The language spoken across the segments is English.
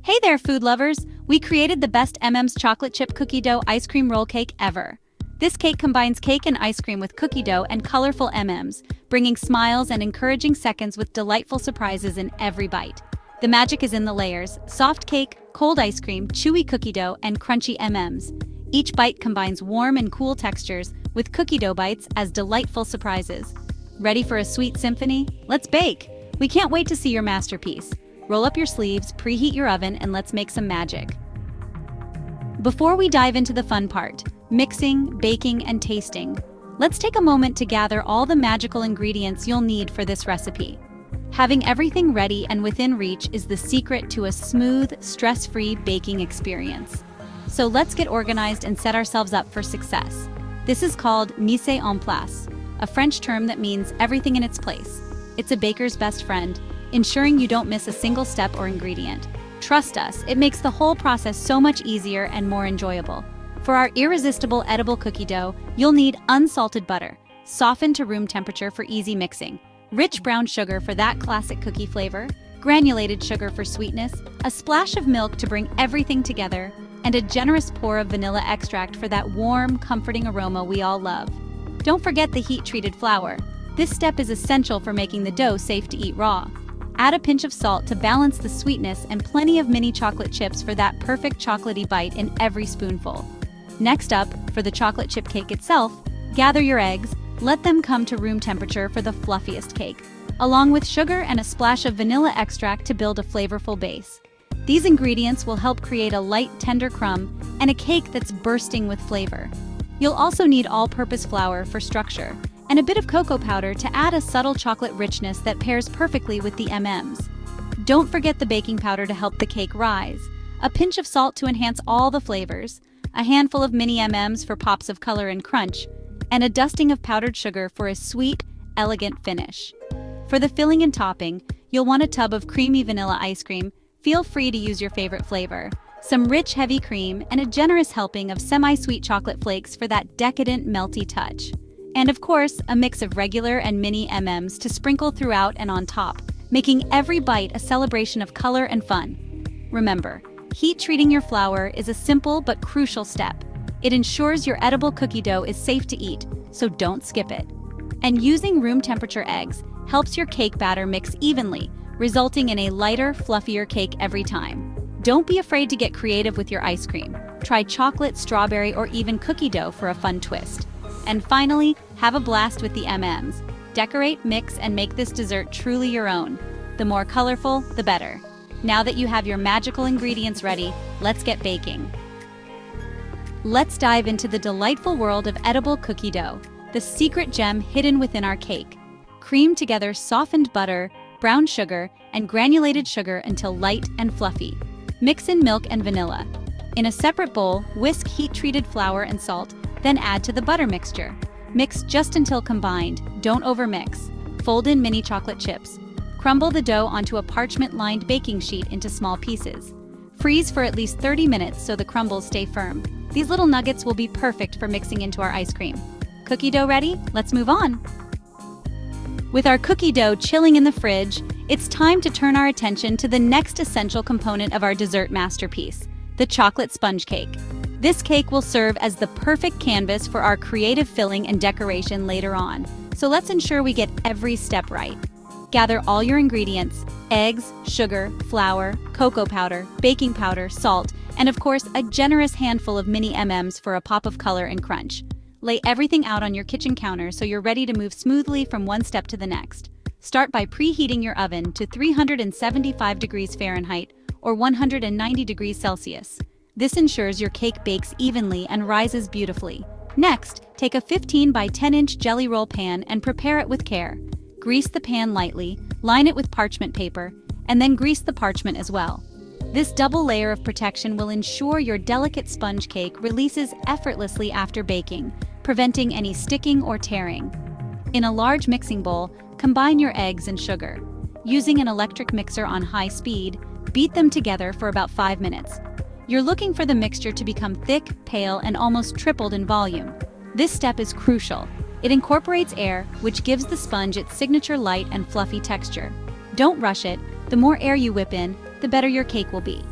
Hey there, food lovers! We created the best M&Ms chocolate chip cookie dough ice cream roll cake ever. This cake combines cake and ice cream with cookie dough and colorful M&Ms, bringing smiles and encouraging seconds with delightful surprises in every bite. The magic is in the layers: soft cake, cold ice cream, chewy cookie dough, and crunchy M&Ms. Each bite combines warm and cool textures with cookie dough bites as delightful surprises. Ready for a sweet symphony? Let's bake! We can't wait to see your masterpiece. Roll up your sleeves, preheat your oven, and let's make some magic. Before we dive into the fun part, mixing, baking, and tasting, let's take a moment to gather all the magical ingredients you'll need for this recipe. Having everything ready and within reach is the secret to a smooth, stress-free baking experience. So let's get organized and set ourselves up for success. This is called mise en place, a French term that means everything in its place. It's a baker's best friend, ensuring you don't miss a single step or ingredient. Trust us, it makes the whole process so much easier and more enjoyable. For our irresistible edible cookie dough, you'll need unsalted butter, softened to room temperature for easy mixing, rich brown sugar for that classic cookie flavor, granulated sugar for sweetness, a splash of milk to bring everything together, and a generous pour of vanilla extract for that warm, comforting aroma we all love. Don't forget the heat-treated flour. This step is essential for making the dough safe to eat raw. Add a pinch of salt to balance the sweetness and plenty of mini chocolate chips for that perfect chocolatey bite in every spoonful. Next up, for the chocolate chip cake itself, gather your eggs, let them come to room temperature for the fluffiest cake, along with sugar and a splash of vanilla extract to build a flavorful base. These ingredients will help create a light, tender crumb and a cake that's bursting with flavor. You'll also need all-purpose flour for structure, and a bit of cocoa powder to add a subtle chocolate richness that pairs perfectly with the M&Ms. Don't forget the baking powder to help the cake rise, a pinch of salt to enhance all the flavors, a handful of mini M&Ms for pops of color and crunch, and a dusting of powdered sugar for a sweet, elegant finish. For the filling and topping, you'll want a tub of creamy vanilla ice cream. Feel free to use your favorite flavor, some rich, heavy cream, and a generous helping of semi-sweet chocolate flakes for that decadent, melty touch. And of course, a mix of regular and mini M&Ms to sprinkle throughout and on top, making every bite a celebration of color and fun. Remember, heat treating your flour is a simple but crucial step. It ensures your edible cookie dough is safe to eat, so don't skip it. And using room temperature eggs helps your cake batter mix evenly, resulting in a lighter, fluffier cake every time. Don't be afraid to get creative with your ice cream. Try chocolate, strawberry, or even cookie dough for a fun twist. And finally, have a blast with the M&Ms. Decorate, mix, and make this dessert truly your own. The more colorful, the better. Now that you have your magical ingredients ready, let's get baking. Let's dive into the delightful world of edible cookie dough, the secret gem hidden within our cake. Cream together softened butter, brown sugar, and granulated sugar until light and fluffy. Mix in milk and vanilla. In a separate bowl, whisk heat-treated flour and salt, then add to the butter mixture. Mix just until combined, don't overmix. Fold in mini chocolate chips. Crumble the dough onto a parchment-lined baking sheet into small pieces. Freeze for at least 30 minutes so the crumbles stay firm. These little nuggets will be perfect for mixing into our ice cream. Cookie dough ready? Let's move on. With our cookie dough chilling in the fridge, it's time to turn our attention to the next essential component of our dessert masterpiece, the chocolate sponge cake. This cake will serve as the perfect canvas for our creative filling and decoration later on, so let's ensure we get every step right. Gather all your ingredients: eggs, sugar, flour, cocoa powder, baking powder, salt, and of course, a generous handful of mini M&Ms for a pop of color and crunch. Lay everything out on your kitchen counter so you're ready to move smoothly from one step to the next. Start by preheating your oven to 375 degrees Fahrenheit or 190 degrees Celsius. This ensures your cake bakes evenly and rises beautifully. Next, take a 15 by 10-inch jelly roll pan and prepare it with care. Grease the pan lightly, line it with parchment paper, and then grease the parchment as well. This double layer of protection will ensure your delicate sponge cake releases effortlessly after baking, preventing any sticking or tearing. In a large mixing bowl, combine your eggs and sugar. Using an electric mixer on high speed, beat them together for about 5 minutes. You're looking for the mixture to become thick, pale, and almost tripled in volume. This step is crucial. It incorporates air, which gives the sponge its signature light and fluffy texture. Don't rush it. The more air you whip in, the better your cake will be.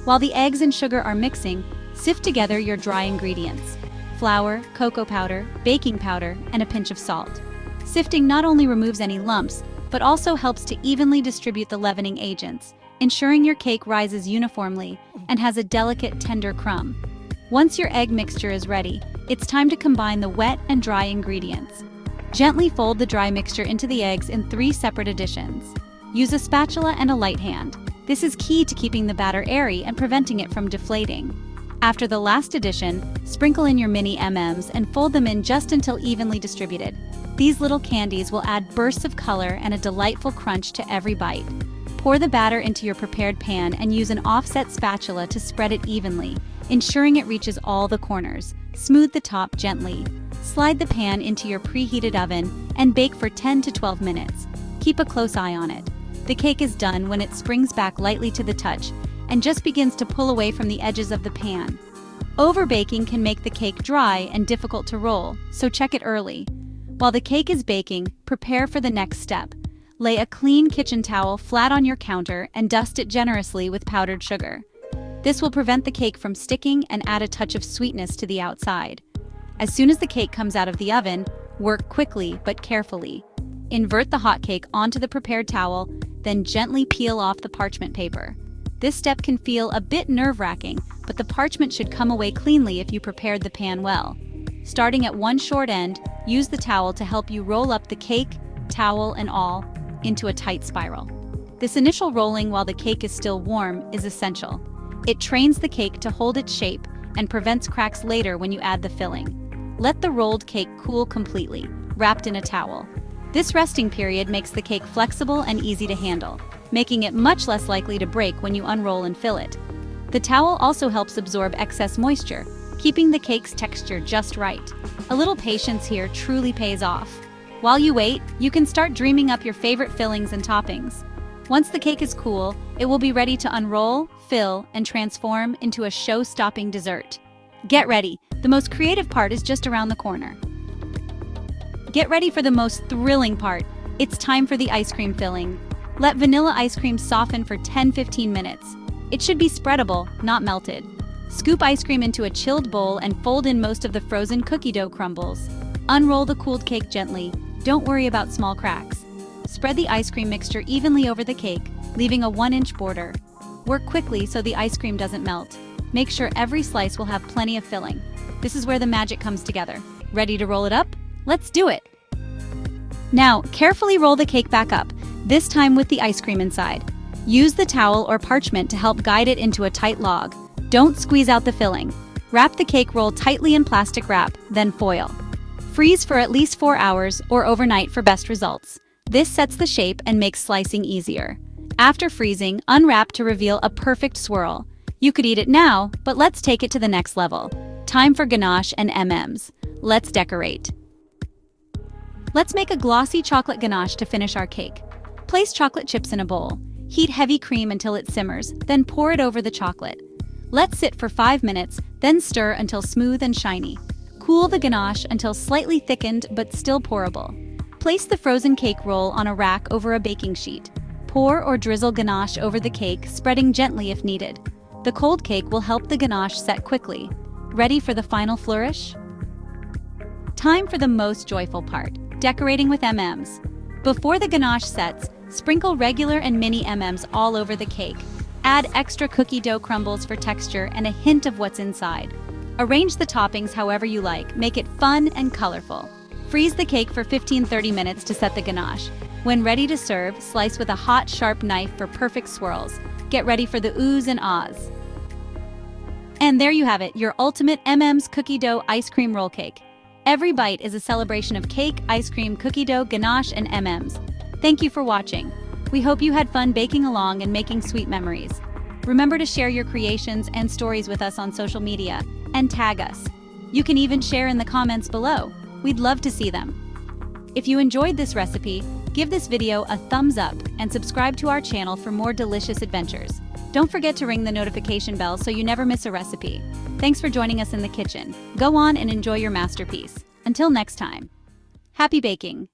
While the eggs and sugar are mixing, sift together your dry ingredients: flour, cocoa powder, baking powder, and a pinch of salt. Sifting not only removes any lumps, but also helps to evenly distribute the leavening agents, ensuring your cake rises uniformly and has a delicate, tender crumb. Once your egg mixture is ready, it's time to combine the wet and dry ingredients. Gently fold the dry mixture into the eggs in 3 separate additions. Use a spatula and a light hand. This is key to keeping the batter airy and preventing it from deflating. After the last addition, sprinkle in your mini M&Ms and fold them in just until evenly distributed. These little candies will add bursts of color and a delightful crunch to every bite. Pour the batter into your prepared pan and use an offset spatula to spread it evenly, ensuring it reaches all the corners. Smooth the top gently. Slide the pan into your preheated oven and bake for 10 to 12 minutes. Keep a close eye on it. The cake is done when it springs back lightly to the touch and just begins to pull away from the edges of the pan. Overbaking can make the cake dry and difficult to roll, so check it early. While the cake is baking, prepare for the next step. Lay a clean kitchen towel flat on your counter and dust it generously with powdered sugar. This will prevent the cake from sticking and add a touch of sweetness to the outside. As soon as the cake comes out of the oven, work quickly but carefully. Invert the hot cake onto the prepared towel, then gently peel off the parchment paper. This step can feel a bit nerve-wracking, but the parchment should come away cleanly if you prepared the pan well. Starting at one short end, use the towel to help you roll up the cake, towel and all, into a tight spiral. This initial rolling while the cake is still warm is essential. It trains the cake to hold its shape and prevents cracks later when you add the filling. Let the rolled cake cool completely, wrapped in a towel. This resting period makes the cake flexible and easy to handle, making it much less likely to break when you unroll and fill it. The towel also helps absorb excess moisture, keeping the cake's texture just right. A little patience here truly pays off. While you wait, you can start dreaming up your favorite fillings and toppings. Once the cake is cool, it will be ready to unroll, fill, and transform into a show-stopping dessert. Get ready, the most creative part is just around the corner. Get ready for the most thrilling part. It's time for the ice cream filling. Let vanilla ice cream soften for 10-15 minutes. It should be spreadable, not melted. Scoop ice cream into a chilled bowl and fold in most of the frozen cookie dough crumbles. Unroll the cooled cake gently. Don't worry about small cracks. Spread the ice cream mixture evenly over the cake, leaving a 1-inch border. Work quickly so the ice cream doesn't melt. Make sure every slice will have plenty of filling. This is where the magic comes together. Ready to roll it up? Let's do it! Now, carefully roll the cake back up, this time with the ice cream inside. Use the towel or parchment to help guide it into a tight log. Don't squeeze out the filling. Wrap the cake roll tightly in plastic wrap, then foil. Freeze for at least 4 hours or overnight for best results. This sets the shape and makes slicing easier. After freezing, unwrap to reveal a perfect swirl. You could eat it now, but let's take it to the next level. Time for ganache and M&Ms. Let's decorate. Let's make a glossy chocolate ganache to finish our cake. Place chocolate chips in a bowl. Heat heavy cream until it simmers, then pour it over the chocolate. Let sit for 5 minutes, then stir until smooth and shiny. Cool the ganache until slightly thickened but still pourable. Place the frozen cake roll on a rack over a baking sheet. Pour or drizzle ganache over the cake, spreading gently if needed. The cold cake will help the ganache set quickly. Ready for the final flourish? Time for the most joyful part, decorating with M&Ms. Before the ganache sets, sprinkle regular and mini M&Ms all over the cake. Add extra cookie dough crumbles for texture and a hint of what's inside. Arrange the toppings however you like, make it fun and colorful. Freeze the cake for 15-30 minutes to set the ganache. When ready to serve, slice with a hot, sharp knife for perfect swirls. Get ready for the oohs and ahs. And there you have it, your ultimate M&Ms cookie dough ice cream roll cake. Every bite is a celebration of cake, ice cream, cookie dough, ganache, and M&Ms. Thank you for watching. We hope you had fun baking along and making sweet memories. Remember to share your creations and stories with us on social media and tag us. You can even share in the comments below. We'd love to see them. If you enjoyed this recipe, give this video a thumbs up and subscribe to our channel for more delicious adventures. Don't forget to ring the notification bell so you never miss a recipe. Thanks for joining us in the kitchen. Go on and enjoy your masterpiece. Until next time. Happy baking!